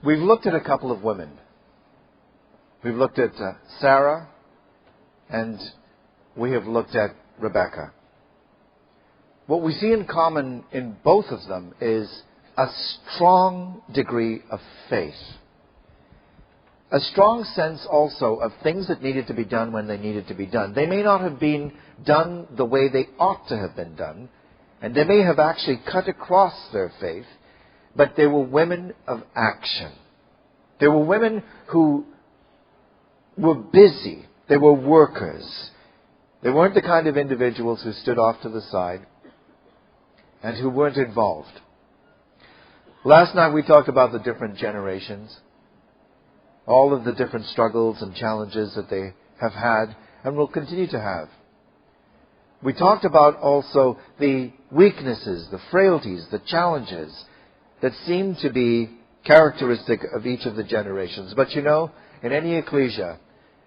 We've looked at a couple of women. We've looked at Sarah, and we have looked at Rebecca. What we see in common in both of them is a strong degree of faith. A strong sense also of things that needed to be done when they needed to be done. They may not have been done the way they ought to have been done, and they may have actually cut across their faith, but they were women of action. They were women who were busy. They were workers. They weren't the kind of individuals who stood off to the side and who weren't involved. Last night we talked about the different generations, all of the different struggles and challenges that they have had and will continue to have. We talked about also the weaknesses, the frailties, the challenges that seem to be characteristic of each of the generations. But you know, in any ecclesia,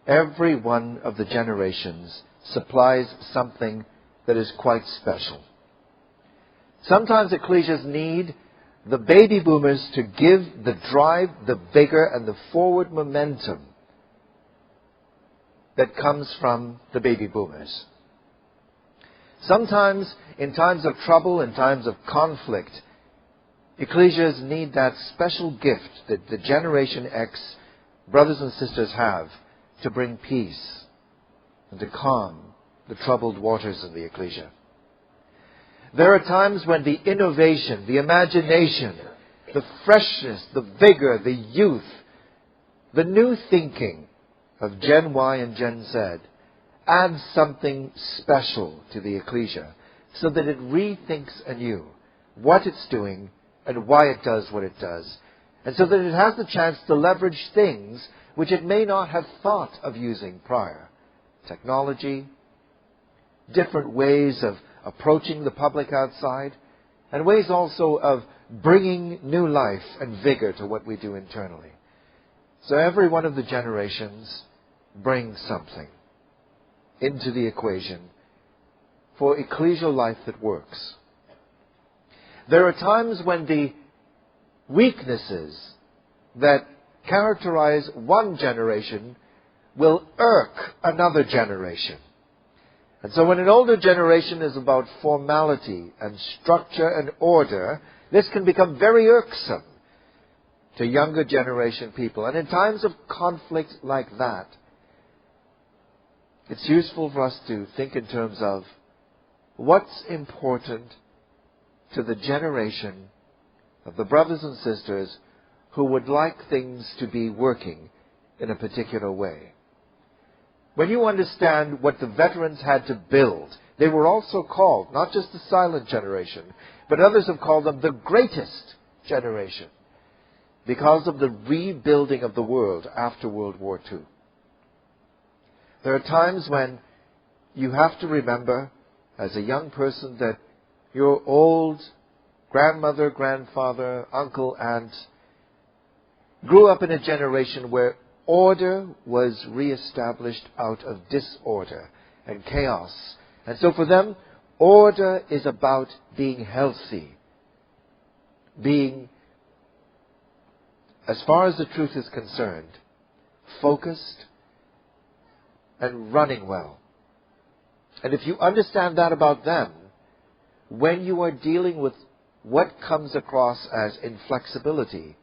every one of the generations supplies something that is quite special. Sometimes ecclesias need the baby boomers to give the drive, the vigor, and the forward momentum that comes from the baby boomers. Sometimes, in times of trouble, in times of conflict, ecclesias need that special gift that the Generation X brothers and sisters have to bring peace and to calm the troubled waters of the ecclesia. There are times when the innovation, the imagination, the freshness, the vigor, the youth, the new thinking of Gen Y and Gen Z adds something special to the ecclesia so that it rethinks anew what it's doing and why it does what it does. And so that it has the chance to leverage things which it may not have thought of using prior. Technology, different ways of approaching the public outside, and ways also of bringing new life and vigor to what we do internally. So every one of the generations brings something into the equation for ecclesial life that works. There are times when the weaknesses that characterize one generation will irk another generation. And so when an older generation is about formality and structure and order, this can become very irksome to younger generation people. And in times of conflict like that, it's useful for us to think in terms of what's important to the generation of the brothers and sisters who would like things to be working in a particular way. When you understand what the veterans had to build, they were also called, not just the silent generation, but others have called them the greatest generation because of the rebuilding of the world after World War II. There are times when you have to remember, as a young person, that your old grandmother, grandfather, uncle, aunt grew up in a generation where order was reestablished out of disorder and chaos. And so for them, order is about being healthy, being, as far as the truth is concerned, focused and running well. And if you understand that about them, when you are dealing with what comes across as inflexibility,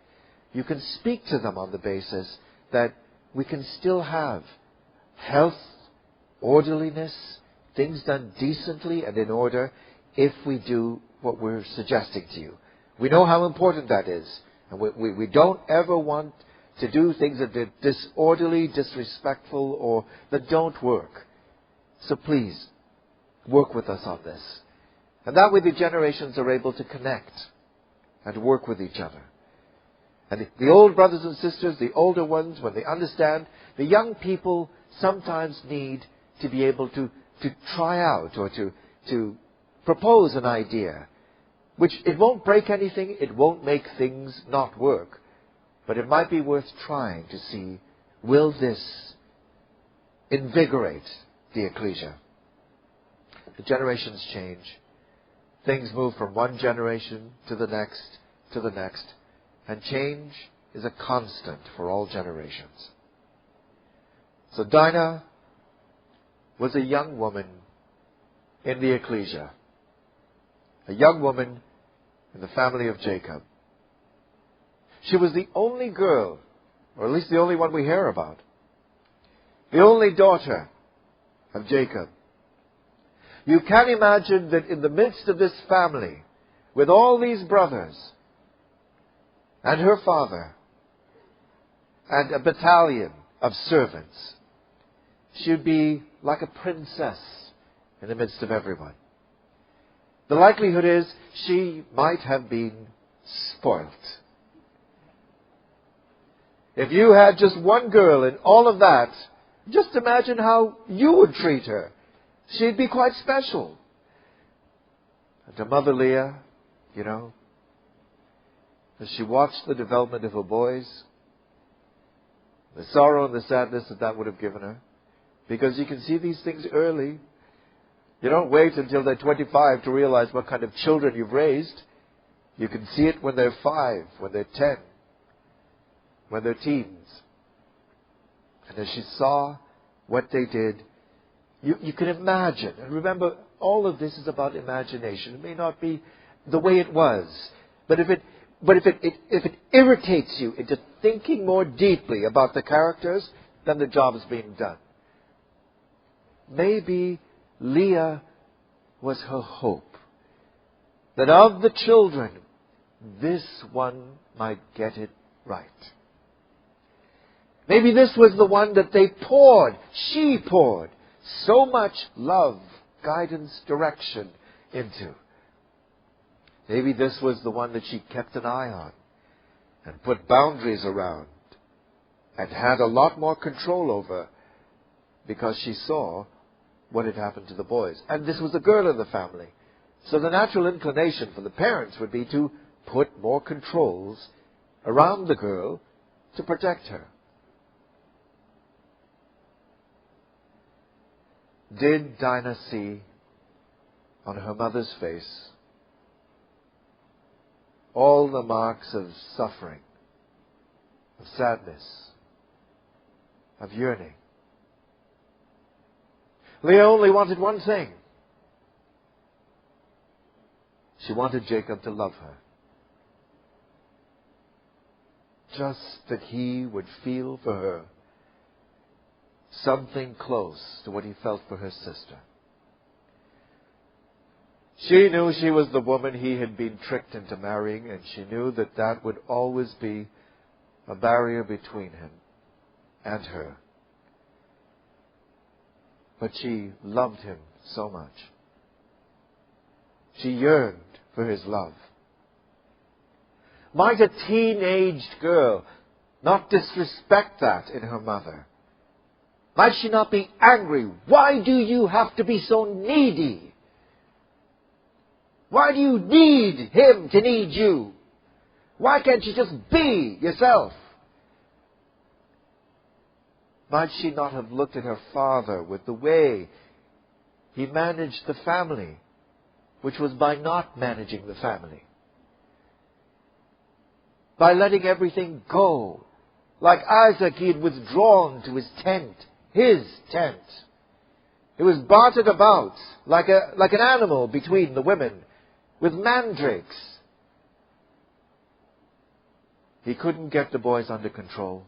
you can speak to them on the basis that we can still have health, orderliness, things done decently and in order if we do what we're suggesting to you. We know how important that is. And we don't ever want to do things that are disorderly, disrespectful, or that don't work. So please, work with us on this. And that way the generations are able to connect and work with each other. And the old brothers and sisters, the older ones, when they understand, the young people sometimes need to be able to try out or to propose an idea, which it won't break anything, it won't make things not work, but it might be worth trying to see, will this invigorate the ecclesia? The generations change. Things move from one generation to the next, and change is a constant for all generations. So Dinah was a young woman in the ecclesia, a young woman in the family of Jacob. She was the only girl, or at least the only one we hear about, the only daughter of Jacob. You can imagine that in the midst of this family, with all these brothers, and her father, and a battalion of servants, she would be like a princess in the midst of everyone. The likelihood is she might have been spoilt. If you had just one girl in all of that, just imagine how you would treat her. She'd be quite special. And to Mother Leah, as she watched the development of her boys, the sorrow and the sadness that would have given her, because you can see these things early. You don't wait until they're 25 to realize what kind of children you've raised. You can see it when they're 5, when they're 10, when they're teens. And as she saw what they did, you can imagine. And remember, all of this is about imagination. It may not be the way it was, but if it irritates you into thinking more deeply about the characters, then the job is being done. Maybe Leah was her hope, that of the children, this one might get it right. Maybe this was the one that she poured so much love, guidance, direction into. Maybe this was the one that she kept an eye on and put boundaries around and had a lot more control over, because she saw what had happened to the boys. And this was a girl in the family. So the natural inclination for the parents would be to put more controls around the girl to protect her. Did Dinah see on her mother's face all the marks of suffering, of sadness, of yearning? Leah only wanted one thing. She wanted Jacob to love her. Just that he would feel for her something close to what he felt for her sister. She knew she was the woman he had been tricked into marrying, and she knew that would always be a barrier between him and her. But she loved him so much. She yearned for his love. Might a teenaged girl not disrespect that in her mother? Might she not be angry? Why do you have to be so needy? Why do you need him to need you? Why can't you just be yourself? Might she not have looked at her father with the way he managed the family, which was by not managing the family? By letting everything go. Like Isaac, he had withdrawn to his tent. His tent. It was bartered about like an animal between the women with mandrakes. He couldn't get the boys under control.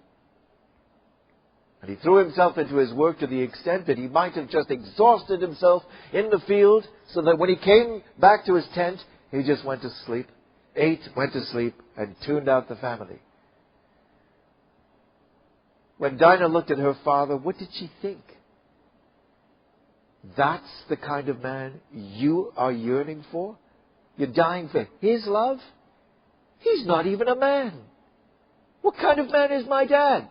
And he threw himself into his work to the extent that he might have just exhausted himself in the field, so that when he came back to his tent, he just went to sleep, ate, went to sleep, and tuned out the family. When Dinah looked at her father, what did she think? That's the kind of man you are yearning for? You're dying for his love? He's not even a man. What kind of man is my dad?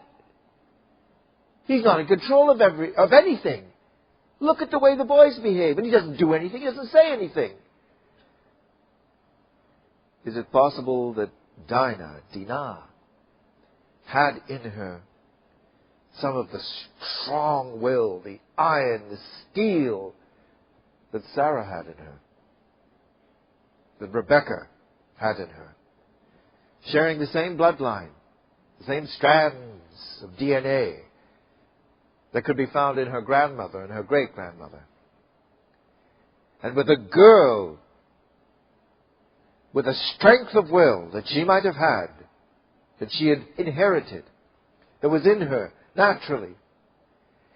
He's not in control of anything. Look at the way the boys behave. And he doesn't do anything. He doesn't say anything. Is it possible that Dinah, had in her some of the strong will, the iron, the steel that Sarah had in her, that Rebecca had in her? Sharing the same bloodline, the same strands of DNA that could be found in her grandmother and her great-grandmother. And with a girl with a strength of will that she might have had, that she had inherited, that was in her naturally,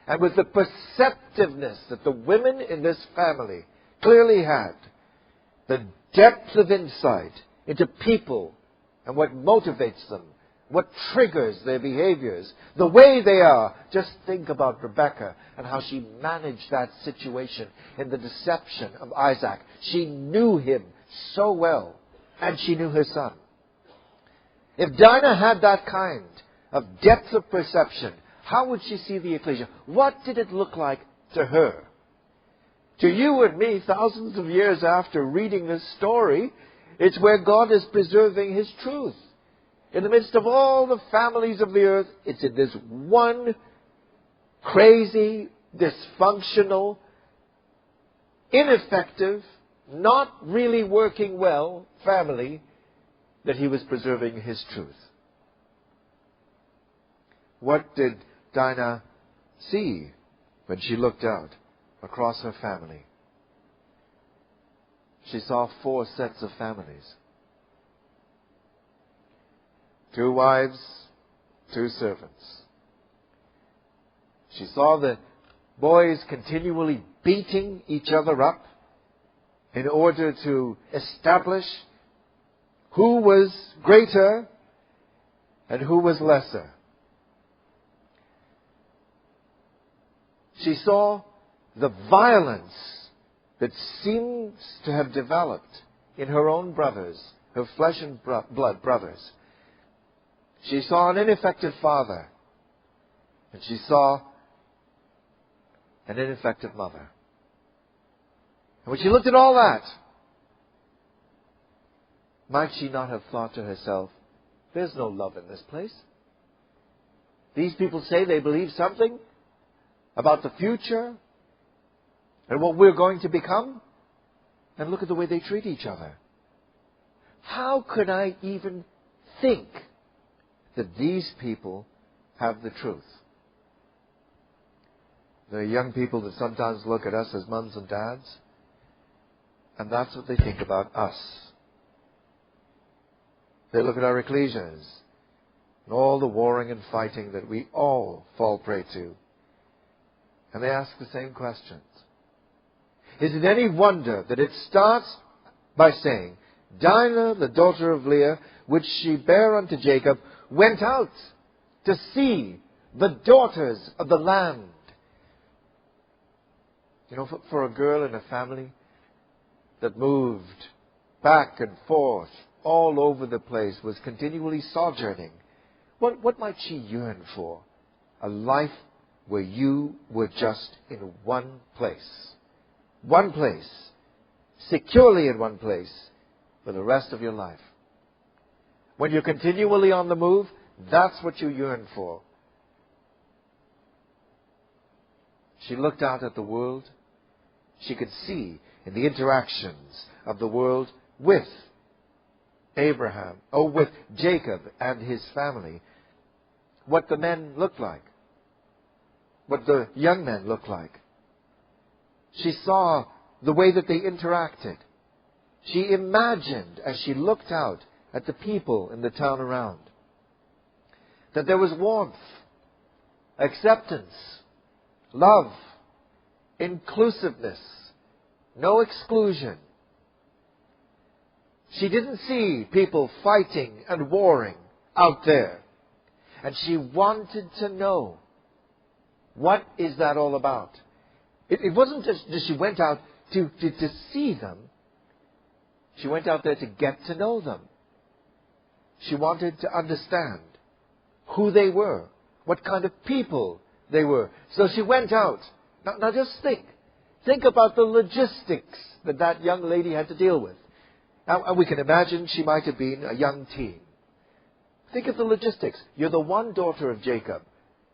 and with the perceptiveness that the women in this family clearly had, the depth of insight into people and what motivates them, what triggers their behaviors, the way they are. Just think about Rebecca and how she managed that situation in the deception of Isaac. She knew him so well, and she knew her son. If Dinah had that kind of depth of perception, how would she see the ecclesia? What did it look like to her? To you and me, thousands of years after reading this story, it's where God is preserving His truth. In the midst of all the families of the earth, it's in this one crazy, dysfunctional, ineffective, not really working well family that He was preserving His truth. What did Dinah see when she looked out across her family? She saw 4 sets of families. 2 wives, 2 servants. She saw the boys continually beating each other up in order to establish who was greater and who was lesser. She saw the violence that seems to have developed in her own brothers, her flesh and blood brothers. She saw an ineffective father, and she saw an ineffective mother. And when she looked at all that, might she not have thought to herself, there's no love in this place. These people say they believe something about the future and what we're going to become, and look at the way they treat each other. How could I even think that these people have the truth? There are young people that sometimes look at us as mums and dads, and that's what they think about us. They look at our ecclesias and all the warring and fighting that we all fall prey to, and they ask the same questions. Is it any wonder that it starts by saying, Dinah, the daughter of Leah, which she bare unto Jacob, went out to see the daughters of the land. You know, for a girl in a family that moved back and forth all over the place, was continually sojourning, what might she yearn for? A life where you were just in one place. One place. Securely in one place for the rest of your life. When you're continually on the move, that's what you yearn for. She looked out at the world. She could see in the interactions of the world with Abraham, with Jacob and his family, what the men looked like, what the young men looked like. She saw the way that they interacted. She imagined, as she looked out at the people in the town around, that there was warmth, acceptance, love, inclusiveness, no exclusion. She didn't see people fighting and warring out there. And she wanted to know, what is that all about? It wasn't just that she went out to see them. She went out there to get to know them. She wanted to understand who they were, what kind of people they were. So she went out. Now just think. Think about the logistics that young lady had to deal with. Now, we can imagine she might have been a young teen. Think of the logistics. You're the one daughter of Jacob.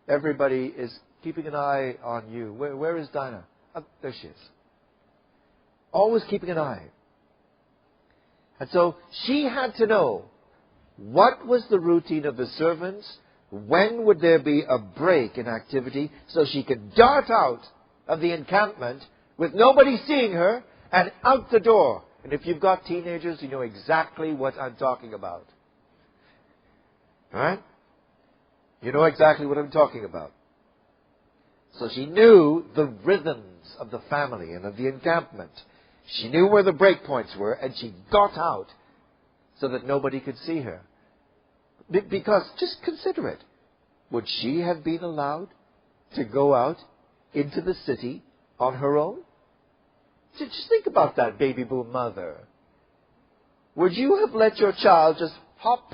Everybody is keeping an eye on you. Where is Dinah? Oh, there she is. Always keeping an eye. And so she had to know What was the routine of the servants? When would there be a break in activity so she could dart out of the encampment with nobody seeing her and out the door? And if you've got teenagers, you know exactly what I'm talking about. All right? You know exactly what I'm talking about. So she knew the rhythms of the family and of the encampment. She knew where the break points were, and she got out so that nobody could see her. Because, just consider it. Would she have been allowed to go out into the city on her own? Just think about that, baby boom mother. Would you have let your child just pop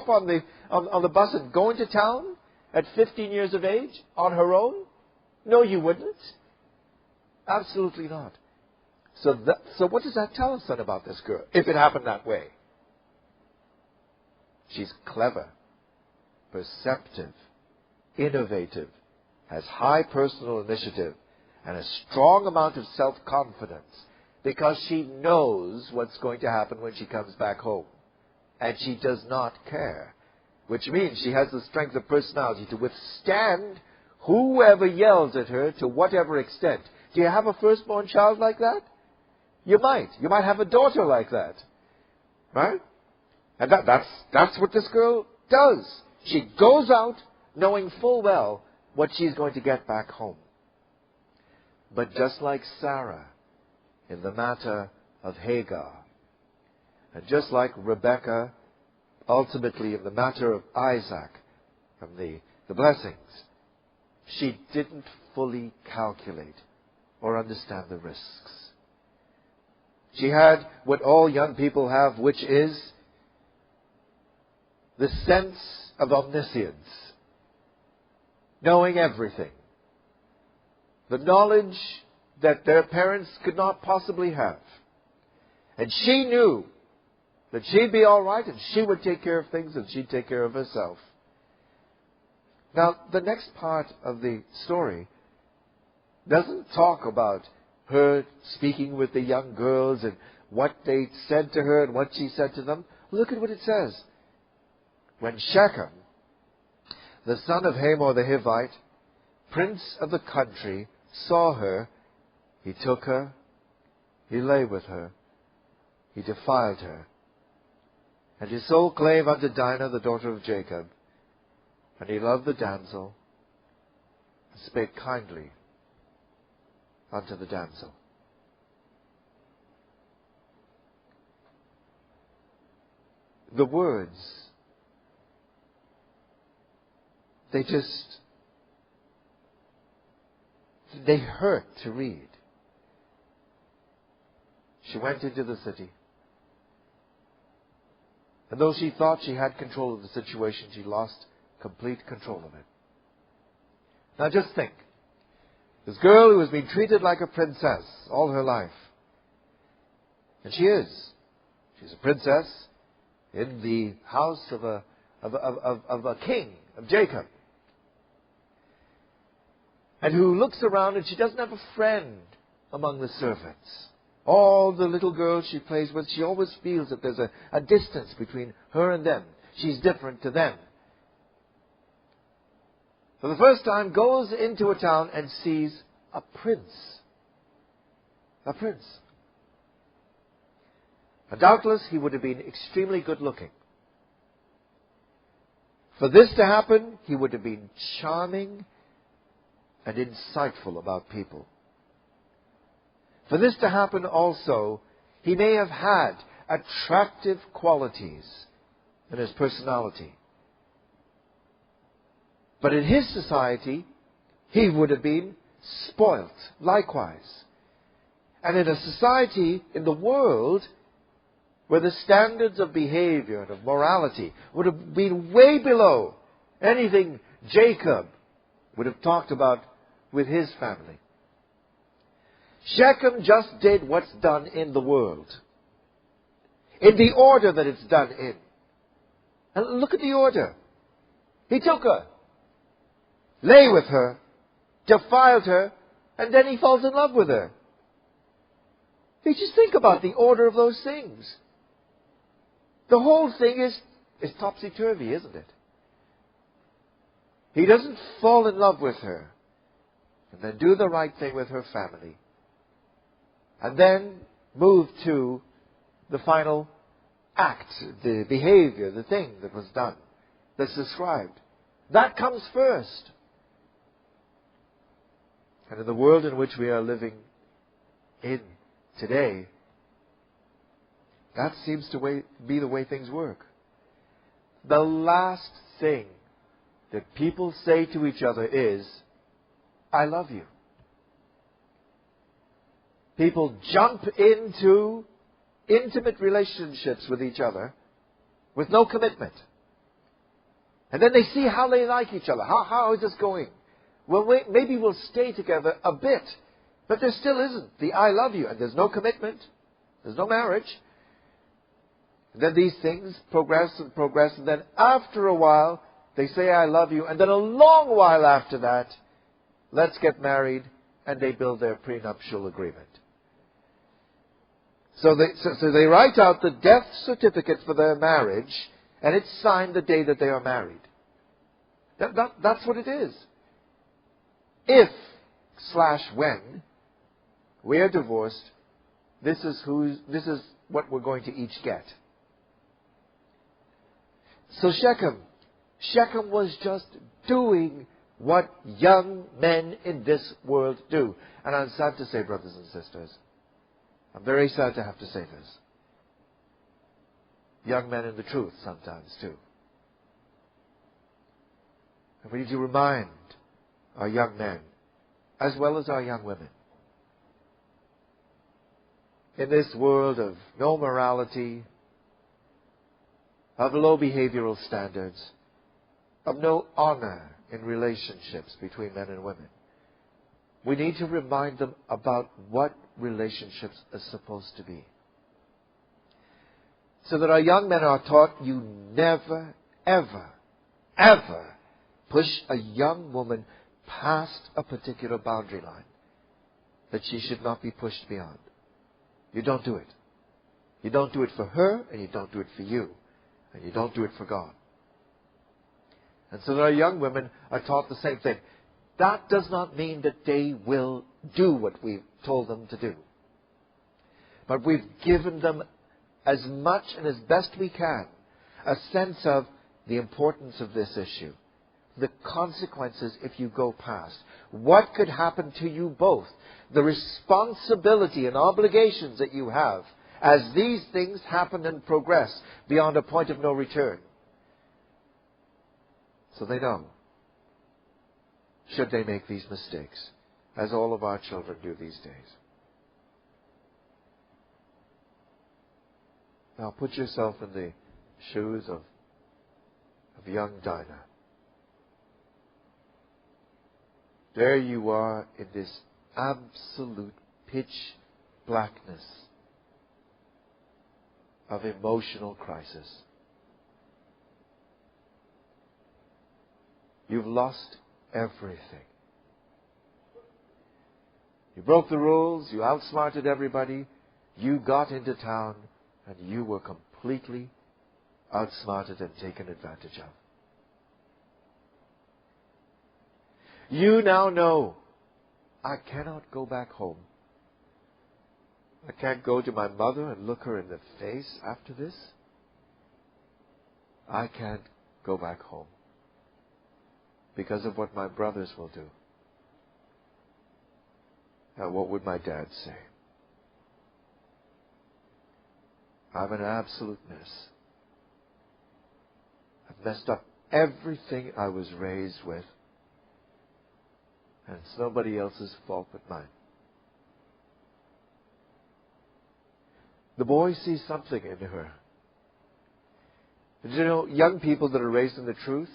on the bus and go into town at 15 years of age on her own? No, you wouldn't. Absolutely not. So what does that tell us then about this girl, if it happened that way? She's clever, perceptive, innovative, has high personal initiative, and a strong amount of self-confidence because she knows what's going to happen when she comes back home. And she does not care, which means she has the strength of personality to withstand whoever yells at her to whatever extent. Do you have a firstborn child like that? You might. You might have a daughter like that. Right? And that's what this girl does. She goes out knowing full well what she's going to get back home. But just like Sarah in the matter of Hagar, and just like Rebekah ultimately in the matter of Isaac from the blessings, she didn't fully calculate or understand the risks. She had what all young people have, which is the sense of omniscience, knowing everything. The knowledge that their parents could not possibly have. And she knew that she'd be all right and she would take care of things and she'd take care of herself. Now, the next part of the story doesn't talk about her speaking with the young girls and what they said to her and what she said to them. Look at what it says. When Shechem, the son of Hamor the Hivite, prince of the country, saw her, he took her, he lay with her, he defiled her. And his soul clave unto Dinah, the daughter of Jacob, and he loved the damsel, and spake kindly unto the damsel. The words, they hurt to read. She went into the city. And though she thought she had control of the situation, she lost complete control of it. Now just think. This girl who has been treated like a princess all her life. And she is. She's a princess in the house of a king, of Jacob. And who looks around and she doesn't have a friend among the servants. All the little girls she plays with, she always feels that there's a distance between her and them. She's different to them. For the first time, goes into a town and sees a prince. A prince. And doubtless he would have been extremely good looking. For this to happen, he would have been charming and insightful about people. For this to happen also, he may have had attractive qualities in his personality. But in his society, he would have been spoilt likewise. And in a society, in the world, where the standards of behavior and of morality would have been way below anything Jacob would have talked about with his family. Shechem just did what's done in the world, in the order that it's done in. And look at the order. He took her, lay with her, defiled her, and then he falls in love with her. You just think about the order of those things. The whole thing is is topsy-turvy, isn't it? He doesn't fall in love with her and then do the right thing with her family and then move to the final act, the behavior, the thing that was done, that's described. That comes first. And in the world in which we are living in today, that seems to be the way things work. The last thing that people say to each other is, I love you. People jump into intimate relationships with each other with no commitment. And then they see how they like each other. How is this going? Well, maybe we'll stay together a bit. But there still isn't the I love you. And there's no commitment. There's no marriage. And then these things progress and progress. And then after a while, they say I love you. And then a long while after that, let's get married. And they build their prenuptial agreement. So they write out the death certificate for their marriage. And it's signed the day that they are married. That's what it is. If/when we are divorced, this is what we're going to each get. So Shechem was just doing what young men in this world do. And I'm sad to say, brothers and sisters, I'm very sad to have to say this. Young men in the truth sometimes too. And we need to remind our young men, as well as our young women, in this world of no morality, of low behavioral standards, of no honor in relationships between men and women, we need to remind them about what relationships are supposed to be. So that our young men are taught, you never, ever, ever push a young woman past a particular boundary line that she should not be pushed beyond. You don't do it. You don't do it for her, and you don't do it for you. And you don't do it for God. And so that our young women are taught the same thing. That does not mean that they will do what we've told them to do. But we've given them as much and as best we can a sense of the importance of this issue. The consequences if you go past. What could happen to you both? The responsibility and obligations that you have as these things happen and progress beyond a point of no return. So they know. Should they make these mistakes, as all of our children do these days. Now put yourself in the shoes of young Dinah. There you are in this absolute pitch blackness of emotional crisis. You've lost everything. You broke the rules, you outsmarted everybody, you got into town, and you were completely outsmarted and taken advantage of. You now know, I cannot go back home. I can't go to my mother and look her in the face after this. I can't go back home because of what my brothers will do. Now, what would my dad say? I'm an absolute mess. I've messed up everything I was raised with. And it's nobody else's fault but mine. The boy sees something in her. You know, young people that are raised in the truth,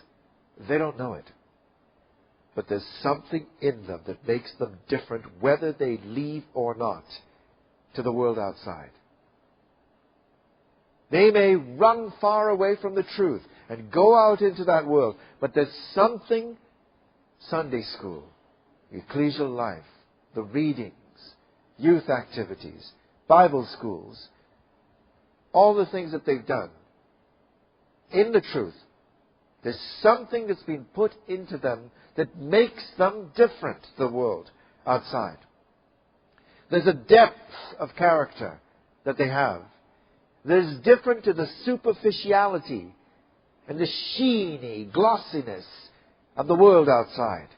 they don't know it. But there's something in them that makes them different, whether they leave or not, to the world outside. They may run far away from the truth and go out into that world, but there's something, Sunday school, ecclesial life, the readings, youth activities, Bible schools, all the things that they've done in the truth. There's something that's been put into them that makes them different to the world outside. There's a depth of character that they have that is different to the superficiality and the sheeny glossiness of the world outside.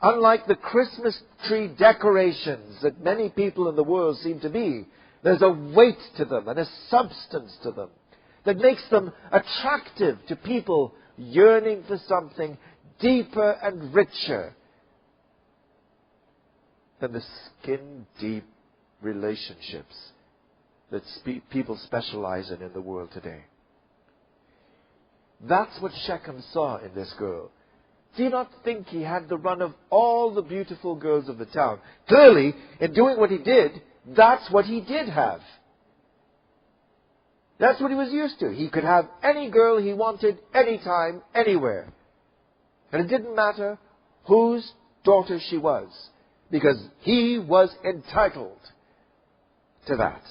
Unlike the Christmas tree decorations that many people in the world seem to be, there's a weight to them and a substance to them that makes them attractive to people yearning for something deeper and richer than the skin-deep relationships that people specialize in the world today. That's what Shechem saw in this girl. Do you not think he had the run of all the beautiful girls of the town? Clearly, in doing what he did, that's what he did have. That's what he was used to. He could have any girl he wanted, anytime, anywhere. And it didn't matter whose daughter she was, because he was entitled to that.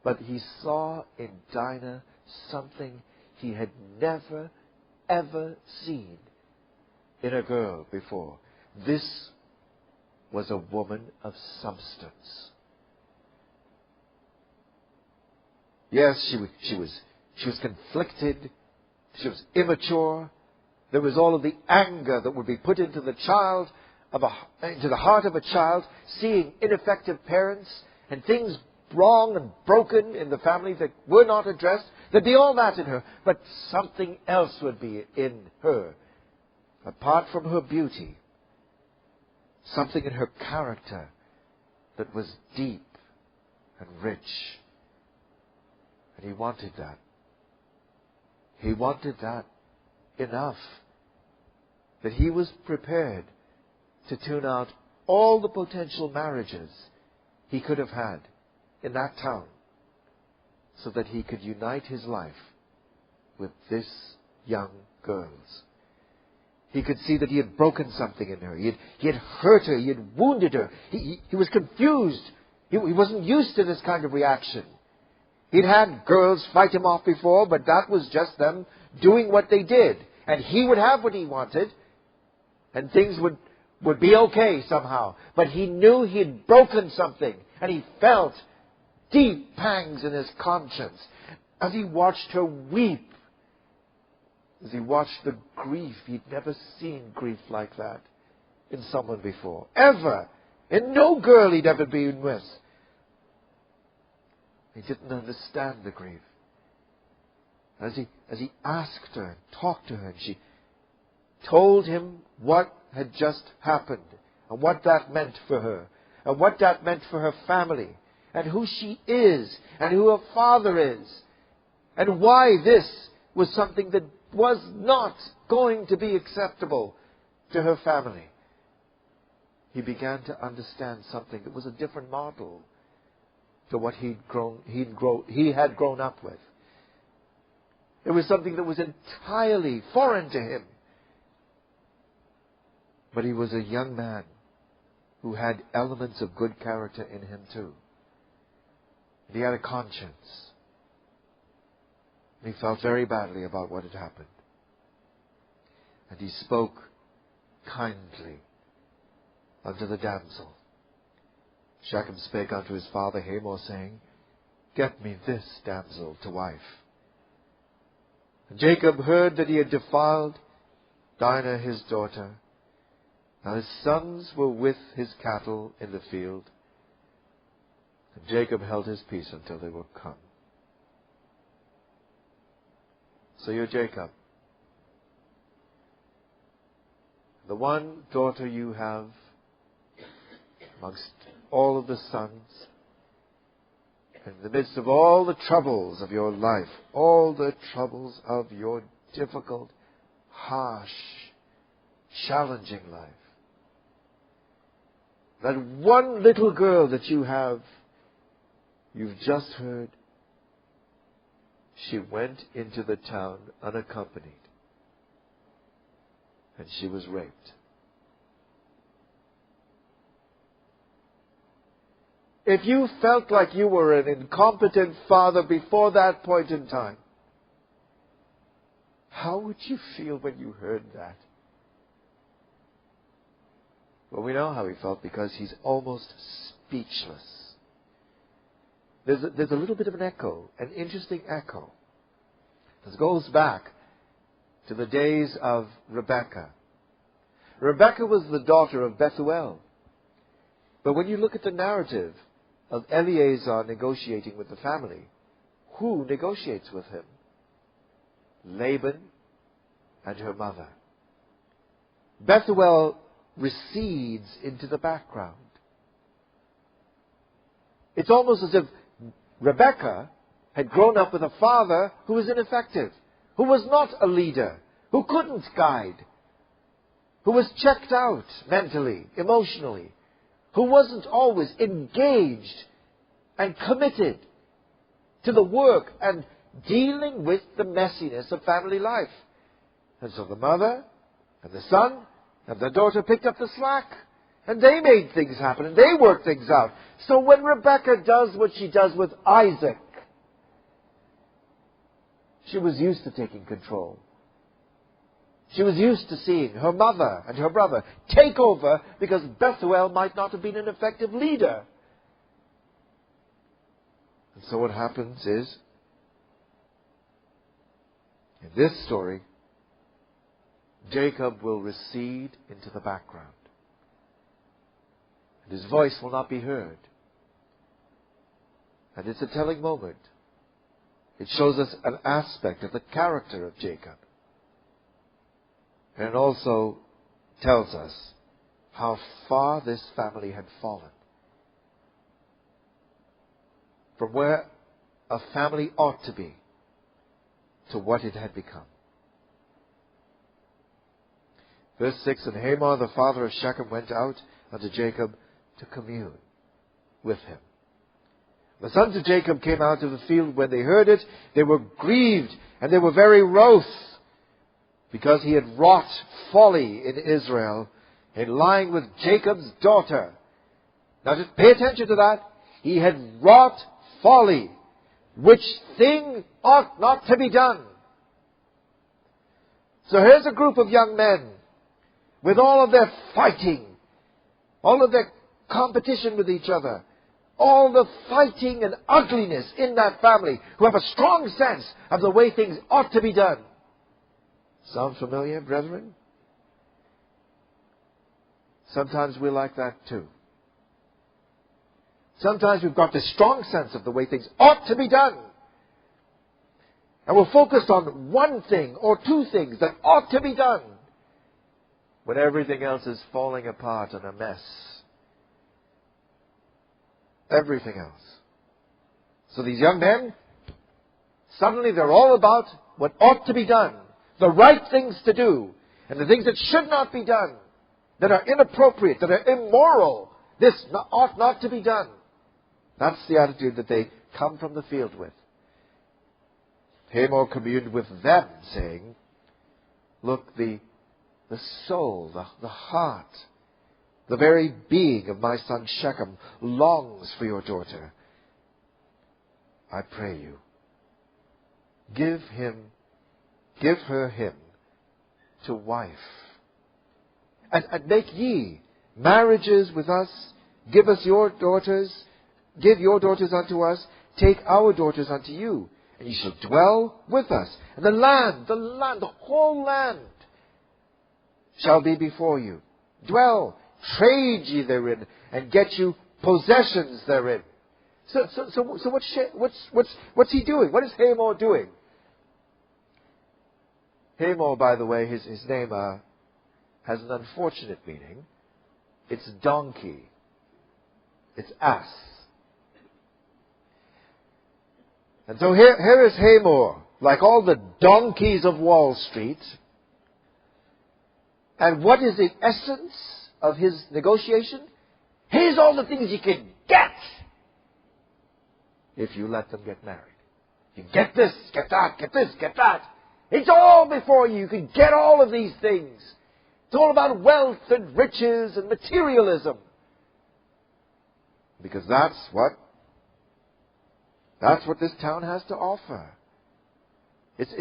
But he saw in Dinah something he had never, ever seen in a girl before. This was a woman of substance. Yes, she was conflicted. She was immature. There was all of the anger that would be put into the heart of a child, seeing ineffective parents and things wrong and broken in the family that were not addressed. There'd be all that in her, but something else would be in her, apart from her beauty. Something in her character that was deep and rich. And he wanted that. He wanted that enough that he was prepared to tune out all the potential marriages he could have had in that town so that he could unite his life with this young girl's. He could see that he had broken something in her. He had hurt her. He had wounded her. He was confused. He wasn't used to this kind of reaction. He'd had girls fight him off before, but that was just them doing what they did. And he would have what he wanted, and things would be okay somehow. But he knew he had broken something, and he felt deep pangs in his conscience as he watched her weep. As he watched the grief, he'd never seen grief like that in someone before. Ever. In no girl he'd ever been with. He didn't understand the grief. As he asked her and talked to her, and she told him what had just happened, and what that meant for her, and what that meant for her family, and who she is, and who her father is, and why this was something that was not going to be acceptable to her family. He began to understand something that was a different model to what he had grown up with. It was something that was entirely foreign to him. But he was a young man who had elements of good character in him too. And he had a conscience. And he felt very badly about what had happened. And he spoke kindly unto the damsel. Shechem spake unto his father Hamor, saying, Get me this damsel to wife. And Jacob heard that he had defiled Dinah his daughter. Now his sons were with his cattle in the field. And Jacob held his peace until they were come. So you're Jacob. The one daughter you have amongst all of the sons, in the midst of all the troubles of your life, all the troubles of your difficult, harsh, challenging life. That one little girl that you have, you've just heard, she went into the town unaccompanied, and she was raped. if you felt like you were an incompetent father before that point in time, how would you feel when you heard that? Well, we know how he felt because he's almost speechless. There's a little bit of an echo, an interesting echo. This goes back to the days of Rebekah. Rebekah was the daughter of Bethuel. But when you look at the narrative of Eleazar negotiating with the family, who negotiates with him? Laban and her mother. Bethuel recedes into the background. It's almost as if Rebekah had grown up with a father who was ineffective, who was not a leader, who couldn't guide, who was checked out mentally, emotionally, who wasn't always engaged and committed to the work and dealing with the messiness of family life. And so the mother and the son and the daughter picked up the slack. And they made things happen, and they worked things out. So when Rebekah does what she does with Isaac, she was used to taking control. She was used to seeing her mother and her brother take over because Bethuel might not have been an effective leader. And so what happens is, in this story, Jacob will recede into the background. And his voice will not be heard. And it's a telling moment. It shows us an aspect of the character of Jacob. And it also tells us how far this family had fallen from where a family ought to be to what it had become. Verse 6, and Hamor, the father of Shechem, went out unto Jacob to commune with him. The sons of Jacob came out of the field. When they heard it, they were grieved, and they were very wroth, because he had wrought folly in Israel in lying with Jacob's daughter. Now just pay attention to that. He had wrought folly, which thing ought not to be done. So here's a group of young men with all of their fighting, all of their competition with each other, all the fighting and ugliness in that family, who have a strong sense of the way things ought to be done. Sound familiar, brethren? Sometimes we're like that too. Sometimes we've got this strong sense of the way things ought to be done. And we're focused on one thing or two things that ought to be done, when everything else is falling apart and a mess. Everything else. So these young men, suddenly they're all about what ought to be done, the right things to do, and the things that should not be done, that are inappropriate, that are immoral. This ought not to be done. That's the attitude that they come from the field with. Hamor communed with them, saying, look, the soul, the heart, the very being of my son Shechem longs for your daughter. I pray you, give her him to wife. And make ye marriages with us, give us your daughters, give your daughters unto us, take our daughters unto you, and ye shall dwell with us. And the whole land shall be before you. Dwell, trade ye therein, and get you possessions therein. So what's he doing? What is Hamor doing? Hamor, by the way, his name has an unfortunate meaning. It's donkey. It's ass. And so here is Hamor, like all the donkeys of Wall Street. And what is the essence of his negotiation? Here's all the things you can get if you let them get married. You get this, get that, get this, get that. It's all before you. You can get all of these things. It's all about wealth and riches and materialism. Because that's what this town has to offer. It's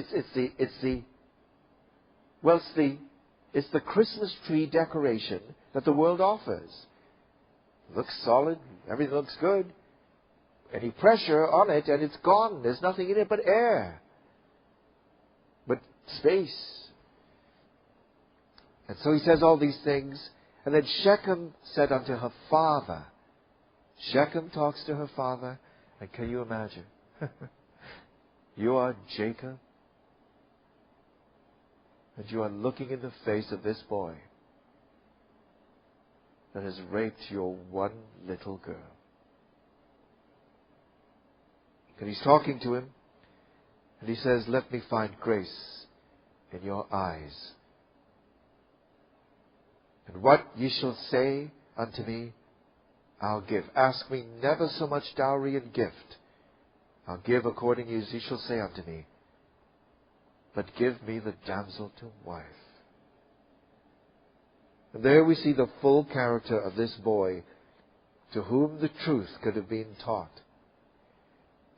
the Christmas tree decoration that the world offers. It looks solid, everything looks good. Any pressure on it and it's gone. There's nothing in it but air. But space. And so he says all these things. And then Shechem said unto her father. Shechem talks to her father. And can you imagine? You are Jacob. And you are looking in the face of this boy that has raped your one little girl. And he's talking to him. And he says, let me find grace in your eyes. And what ye shall say unto me, I'll give. Ask me never so much dowry and gift. I'll give according as ye shall say unto me. But give me the damsel to wife. And there we see the full character of this boy to whom the truth could have been taught.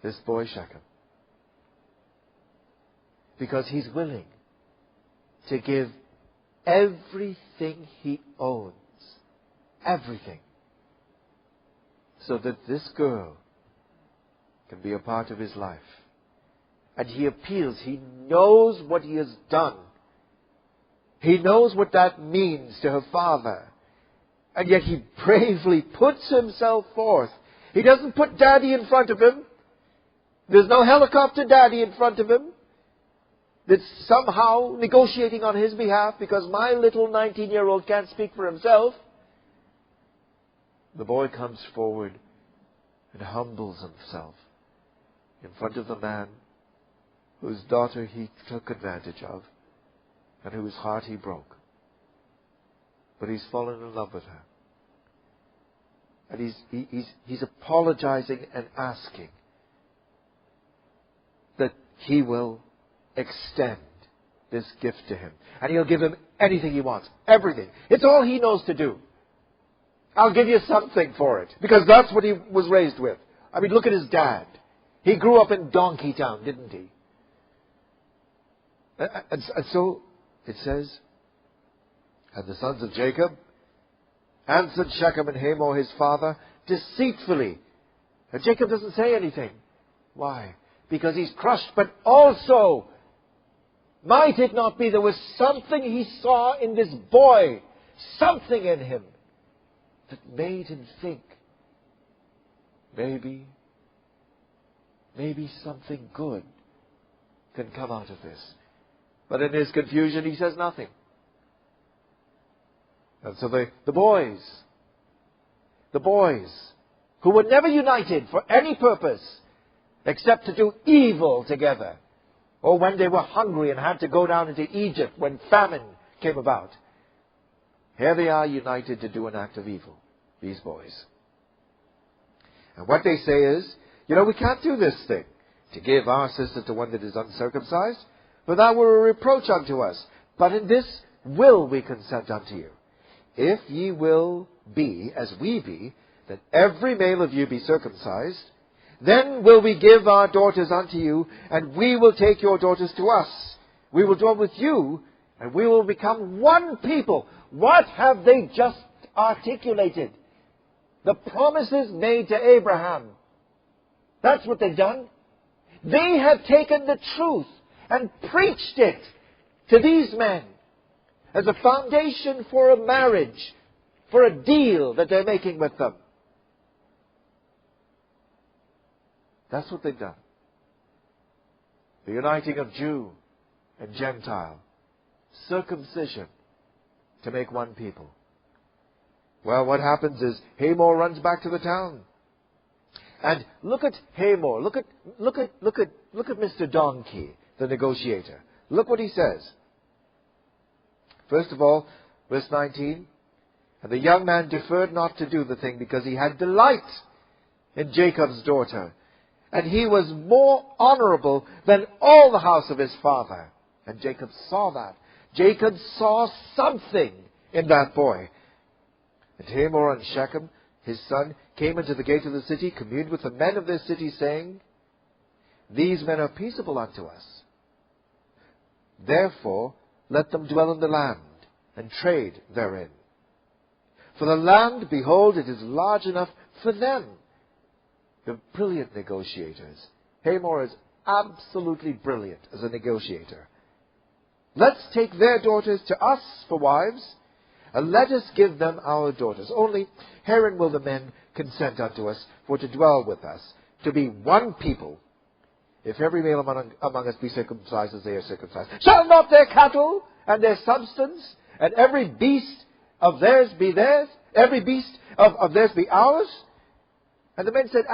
This boy Shechem. Because he's willing to give everything he owns. Everything. So that this girl can be a part of his life. And he appeals. He knows what he has done. He knows what that means to her father. And yet he bravely puts himself forth. He doesn't put daddy in front of him. There's no helicopter daddy in front of him that's somehow negotiating on his behalf because my little 19-year-old can't speak for himself. The boy comes forward and humbles himself in front of the man whose daughter he took advantage of and whose heart he broke. But he's fallen in love with her. And he's apologizing and asking that he will extend this gift to him. And he'll give him anything he wants. Everything. It's all he knows to do. I'll give you something for it. Because that's what he was raised with. I mean, look at his dad. He grew up in Donkey Town, didn't he? And so it says, and the sons of Jacob answered Shechem and Hamor his father deceitfully. And Jacob doesn't say anything. Why? Because he's crushed. But also, might it not be there was something he saw in this boy, something in him that made him think, maybe something good can come out of this. But in his confusion, he says nothing. And so the boys, who were never united for any purpose except to do evil together, or when they were hungry and had to go down into Egypt when famine came about, here they are united to do an act of evil, these boys. And what they say is, we can't do this thing, to give our sister to one that is uncircumcised, for that were a reproach unto us. But in this will we consent unto you. If ye will be, as we be, that every male of you be circumcised, then will we give our daughters unto you, and we will take your daughters to us. We will dwell with you, and we will become one people. What have they just articulated? The promises made to Abraham. That's what they've done. They have taken the truth and preached it to these men as a foundation for a marriage, for a deal that they're making with them. That's what they've done. The uniting of Jew and Gentile. Circumcision to make one people. Well, what happens is Hamor runs back to the town. And look at Hamor. Look at Mr. Donkey, the negotiator. Look what he says. First of all, verse 19. And the young man deferred not to do the thing because he had delight in Jacob's daughter. And he was more honorable than all the house of his father. And Jacob saw that. Jacob saw something in that boy. And Hamor and Shechem his son, came into the gate of the city, communed with the men of their city, saying, These men are peaceable unto us. Therefore, let them dwell in the land, and trade therein. For the land, behold, it is large enough for them. They're brilliant negotiators. Hamor is absolutely brilliant as a negotiator. Let's take their daughters to us for wives, and let us give them our daughters. Only herein will the men consent unto us, for to dwell with us, to be one people. If every male among us be circumcised as they are circumcised, shall not their cattle and their substance, and every beast of theirs be theirs, every beast of theirs be ours? And the men said,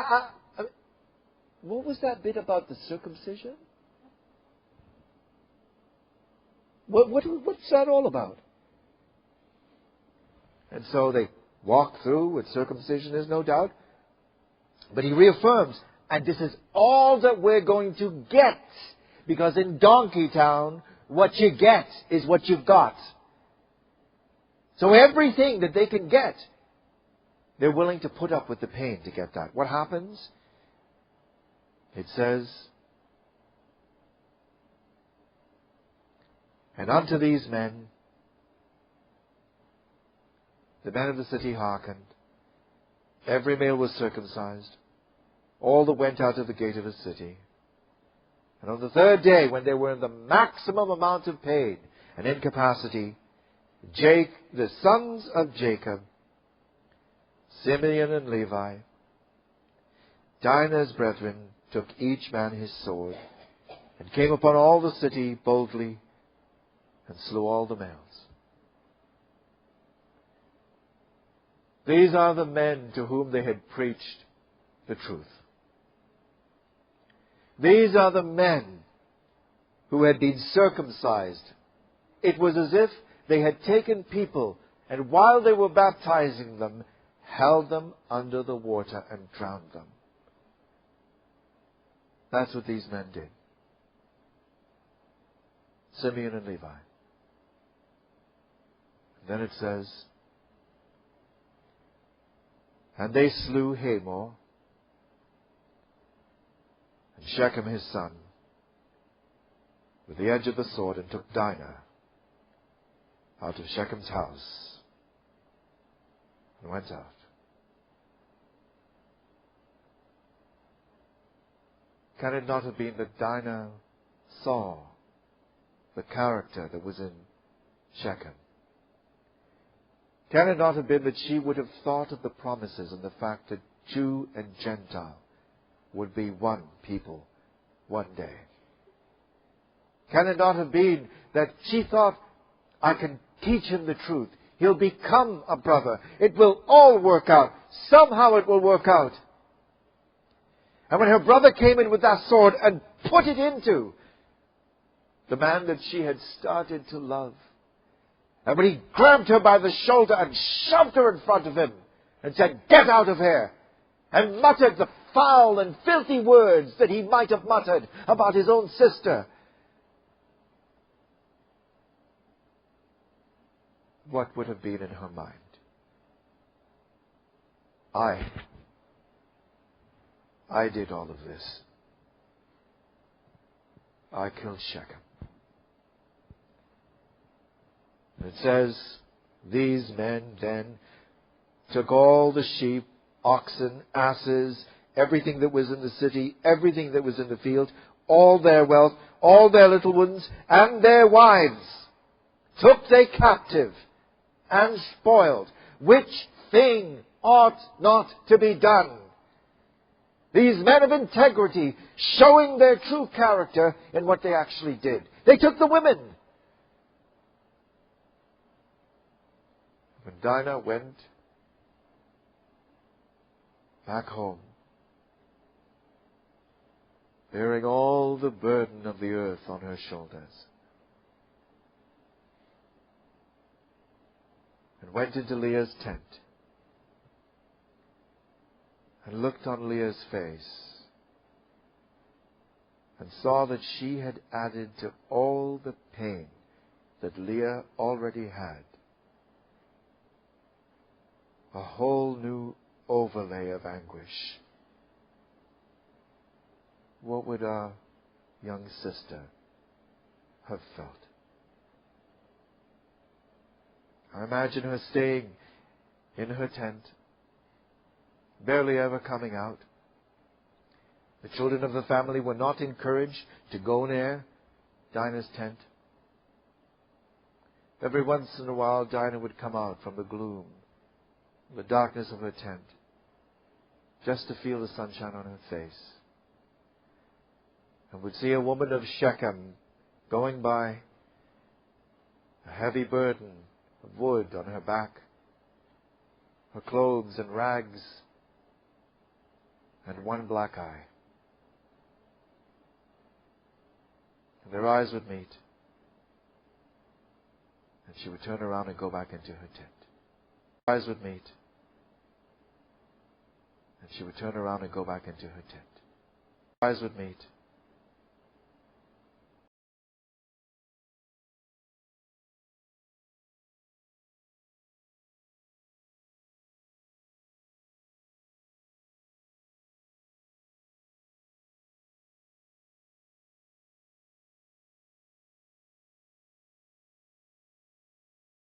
what was that bit about the circumcision? What's that all about? And so they walk through what circumcision is, no doubt. But he reaffirms, and this is all that we're going to get. Because in Donkey Town, what you get is what you've got. So everything that they can get, they're willing to put up with the pain to get that. What happens? It says, and unto these men, the men of the city hearkened. Every male was circumcised. All that went out of the gate of the city. And on the third day, when they were in the maximum amount of pain and incapacity, the sons of Jacob, Simeon and Levi, Dinah's brethren, took each man his sword, and came upon all the city boldly, and slew all the males. These are the men to whom they had preached the truth. These are the men who had been circumcised. It was as if they had taken people, and while they were baptizing them, held them under the water and drowned them. That's what these men did. Simeon and Levi. And then it says, and they slew Hamor, and Shechem his son, with the edge of the sword, and took Dinah out of Shechem's house, and went out. Can it not have been that Dinah saw the character that was in Shechem? Can it not have been that she would have thought of the promises and the fact that Jew and Gentile would be one people one day? Can it not have been that she thought, I can teach him the truth. He'll become a brother. It will all work out. Somehow it will work out. And when her brother came in with that sword and put it into the man that she had started to love, and when he grabbed her by the shoulder and shoved her in front of him and said, get out of here, and muttered the foul and filthy words that he might have muttered about his own sister, what would have been in her mind? I did all of this. I killed Shechem. It says, these men then took all the sheep, oxen, asses, everything that was in the city, everything that was in the field, all their wealth, all their little ones, and their wives, took they captive, and spoiled, which thing ought not to be done. These men of integrity showing their true character in what they actually did. They took the women. When Dinah went back home, bearing all the burden of the earth on her shoulders, and went into Leah's tent, and looked on Leah's face, and saw that she had added to all the pain that Leah already had a whole new overlay of anguish. What would our young sister have felt? I imagine her staying in her tent, barely ever coming out. The children of the family were not encouraged to go near Dinah's tent. Every once in a while, Dinah would come out from the gloom, the darkness of her tent, just to feel the sunshine on her face, and would see a woman of Shechem going by, a heavy burden of wood on her back, her clothes and rags, and one black eye. And their eyes would meet, and she would turn around and go back into her tent. Their eyes would meet, and she would turn around and go back into her tent. Their eyes would meet,